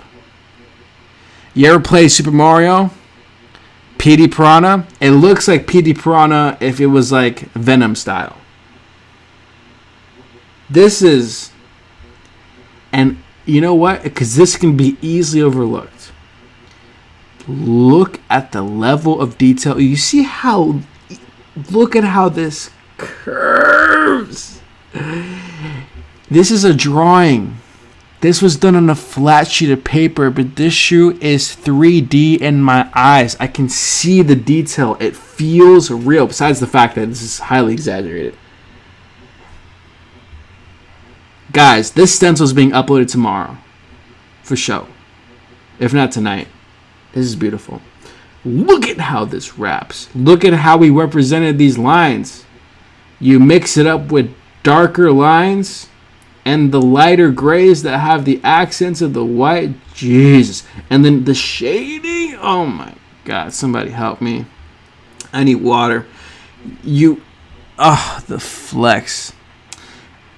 Speaker 1: You ever play Super Mario? PD Piranha. It looks like PD Piranha if it was like Venom style. This is, and you know what? Because this can be easily overlooked. Look at the level of detail. You see how, look at how this curves. This is a drawing. This was done on a flat sheet of paper, but this shoe is 3D in my eyes. I can see the detail. It feels real, besides the fact that this is highly exaggerated. Guys, this stencil is being uploaded tomorrow. For show. If not tonight. This is beautiful. Look at how this wraps. Look at how we represented these lines. You mix it up with darker lines and the lighter grays that have the accents of the white. Jesus. And then the shading. Oh my God. Somebody help me. I need water. The flex.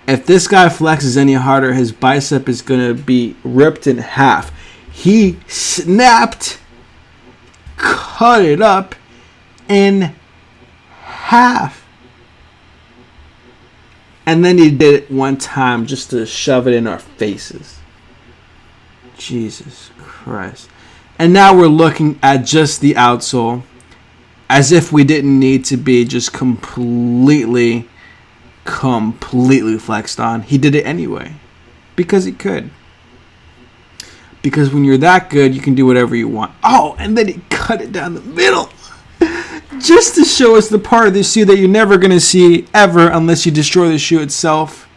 Speaker 1: If this guy flexes any harder, his bicep is going to be ripped in half. He snapped, cut it up in half. And then he did it one time just to shove it in our faces. Jesus Christ. And now we're looking at just the outsole as if we didn't need to be just completely flexed on. He did it anyway because he could. Because when you're that good, you can do whatever you want. Oh, and then he cut it down the middle just to show us the part of the shoe that you're never going to see ever unless you destroy the shoe itself,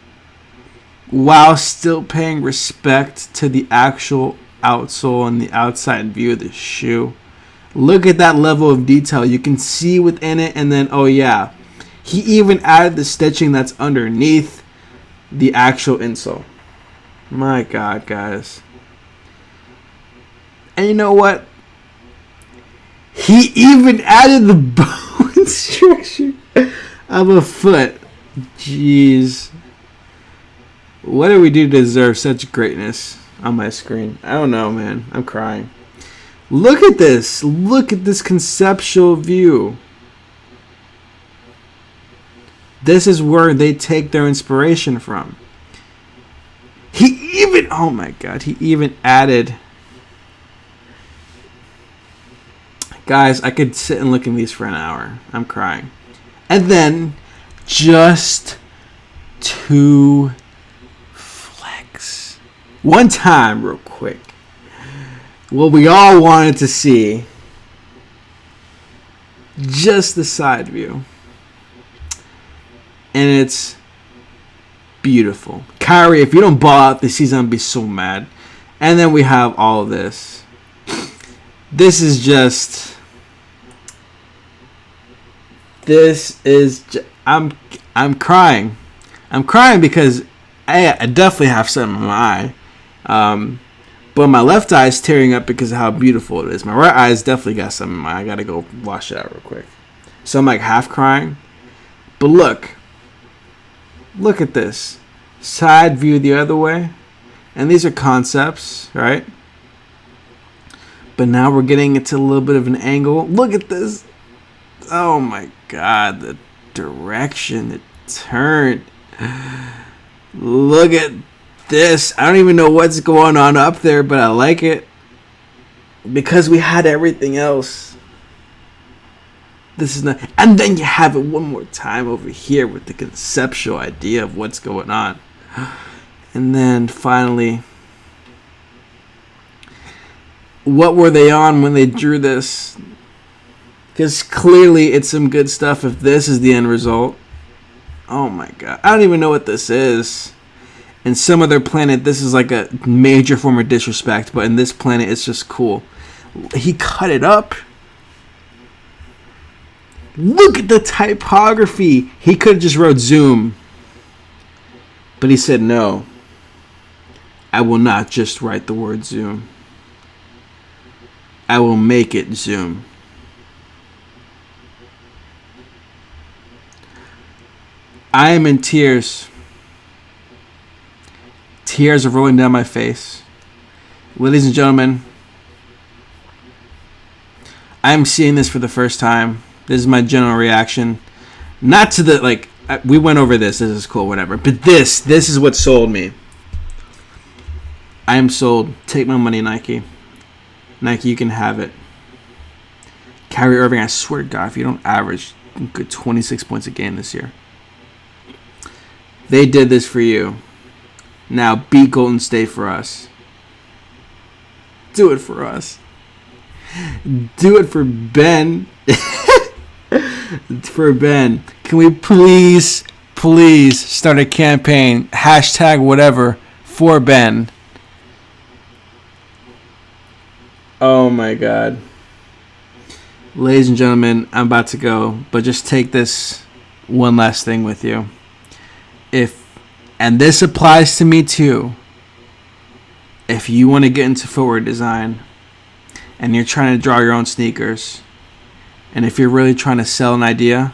Speaker 1: while still paying respect to the actual outsole and the outside view of the shoe. Look at that level of detail. You can see within it, and then, oh yeah, he even added the stitching that's underneath the actual insole. My God, guys. And you know what? He even added the bone structure of a foot. Jeez. What do we do to deserve such greatness on my screen? I don't know, man. I'm crying. Look at this. Look at this conceptual view. This is where they take their inspiration from. He even, oh my God, he even added. Guys, I could sit and look at these for an hour. I'm crying. And then, just to flex. One time, real quick. What we all wanted to see. Just the side view. And it's beautiful. Kyrie, if you don't ball out this season, I'll be so mad. And then we have all of this. This is just... I'm crying. I'm crying because I definitely have something in my eye. But my left eye is tearing up because of how beautiful it is. My right eye has definitely got something in my eye. I gotta go wash it out real quick. So I'm like half crying. But look. Look at this. Side view the other way. And these are concepts, right? But now we're getting into a little bit of an angle. Look at this. Oh my God. The direction. The turn. Look at this. I don't even know what's going on up there, but I like it. Because we had everything else. This is not, and then you have it one more time over here with the conceptual idea of what's going on. And then finally, what were they on when they drew this? Because clearly it's some good stuff if this is the end result. Oh my God. I don't even know what this is. In some other planet, this is like a major form of disrespect, but in this planet, it's just cool. He cut it up. Look at the typography. He could have just wrote Zoom. But he said, no. I will not just write the word Zoom. I will make it Zoom. I am in tears. Tears are rolling down my face. Ladies and gentlemen, I'm seeing this for the first time. This is my general reaction. Not to the, like, we went over this. This is cool, whatever. But this is what sold me. I am sold. Take my money, Nike. Nike, you can have it. Kyrie Irving, I swear to God, if you don't average a good 26 points a game this year. They did this for you. Now beat Golden State for us. Do it for us. Do it for Ben. For Ben. Can we please start a campaign, hashtag whatever, for Ben? Oh my God. Ladies and gentlemen, I'm about to go, but just take this one last thing with you. And this applies to me too. If you want to get into footwear design and you're trying to draw your own sneakers, and if you're really trying to sell an idea,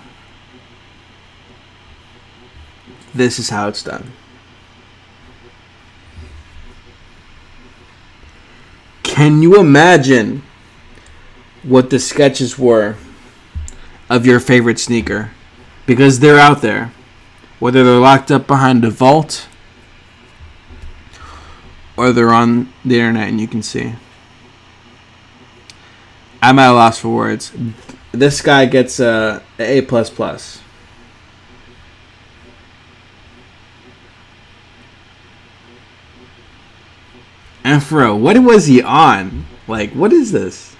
Speaker 1: this is how it's done. Can you imagine what the sketches were of your favorite sneaker? Because they're out there. Whether they're locked up behind a vault or they're on the internet and you can see. I'm at a loss for words. This guy gets a A++. And for real, what was he on? Like, what is this?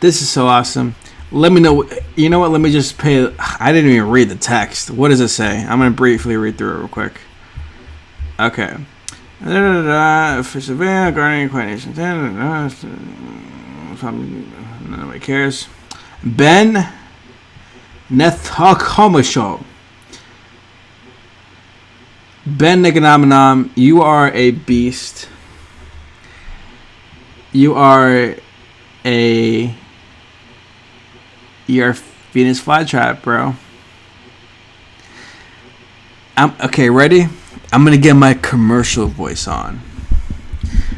Speaker 1: This is so awesome. Let me know. You know what? Let me just pay. I didn't even read the text. What does it say? I'm going to briefly read through it real quick. Okay. Perseverance, guarding coordination. Nobody cares. Ben Nethakomasho. Ben Neganamanam, you are a beast. You're Venus flytrap, bro. Okay, ready? I'm gonna get my commercial voice on.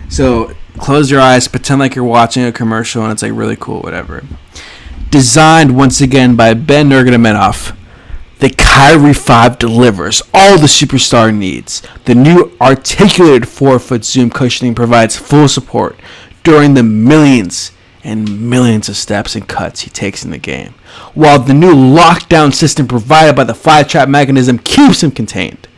Speaker 1: So close your eyes, pretend like you're watching a commercial and it's like really cool, whatever. Designed once again by Ben Nurmagomedov, the Kyrie 5 delivers all the superstar needs. The new articulated 4-foot zoom cushioning provides full support during the millions and millions of steps and cuts he takes in the game, while the new lockdown system provided by the fly-trap mechanism keeps him contained.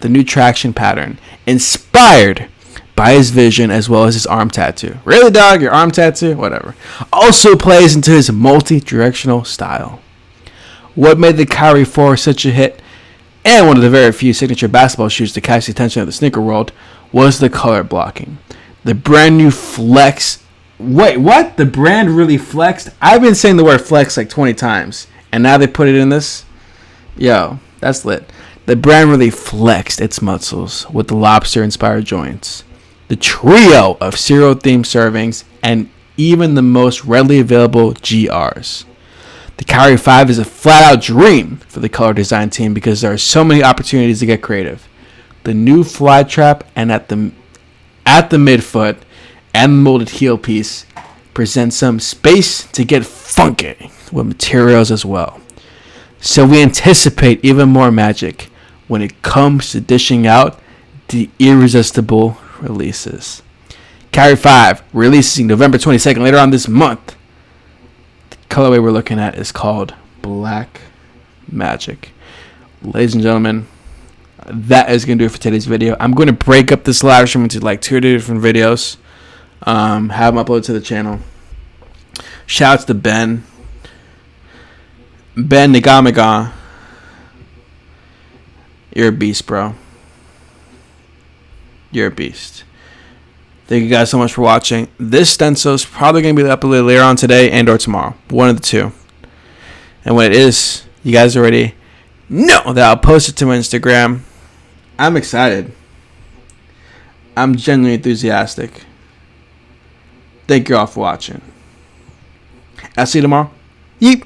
Speaker 1: The new traction pattern, inspired by his vision as well as his arm tattoo. Really, dog? Your arm tattoo? Whatever. Also plays into his multi-directional style. What made the Kyrie 4 such a hit, and one of the very few signature basketball shoes to catch the attention of the sneaker world, was the color blocking. The brand new flex. Wait, what? The brand really flexed? I've been saying the word flex like 20 times, and now they put it in this? Yo, that's lit. The brand really flexed its muscles with the lobster-inspired joints, the trio of cereal-themed servings, and even the most readily available GRs. The Kyrie 5 is a flat-out dream for the color design team because there are so many opportunities to get creative. The new fly trap and at the midfoot and the molded heel piece present some space to get funky with materials as well. So we anticipate even more magic when it comes to dishing out the irresistible releases. Kyrie 5 releasing November 22nd later on this month. The colorway we're looking at is called Black Magic. Ladies and gentlemen, that is going to do it for today's video. I'm going to break up this live stream into like 2 different videos. Have them uploaded to the channel. Shout out to Ben Nagamaga. You're a beast, bro. You're a beast. Thank you guys so much for watching. This stencil is probably going to be uploaded later on today and or tomorrow. One of the two. And when it is, you guys already know that I'll post it to my Instagram. I'm excited. I'm genuinely enthusiastic. Thank you all for watching. I'll see you tomorrow. Yeet.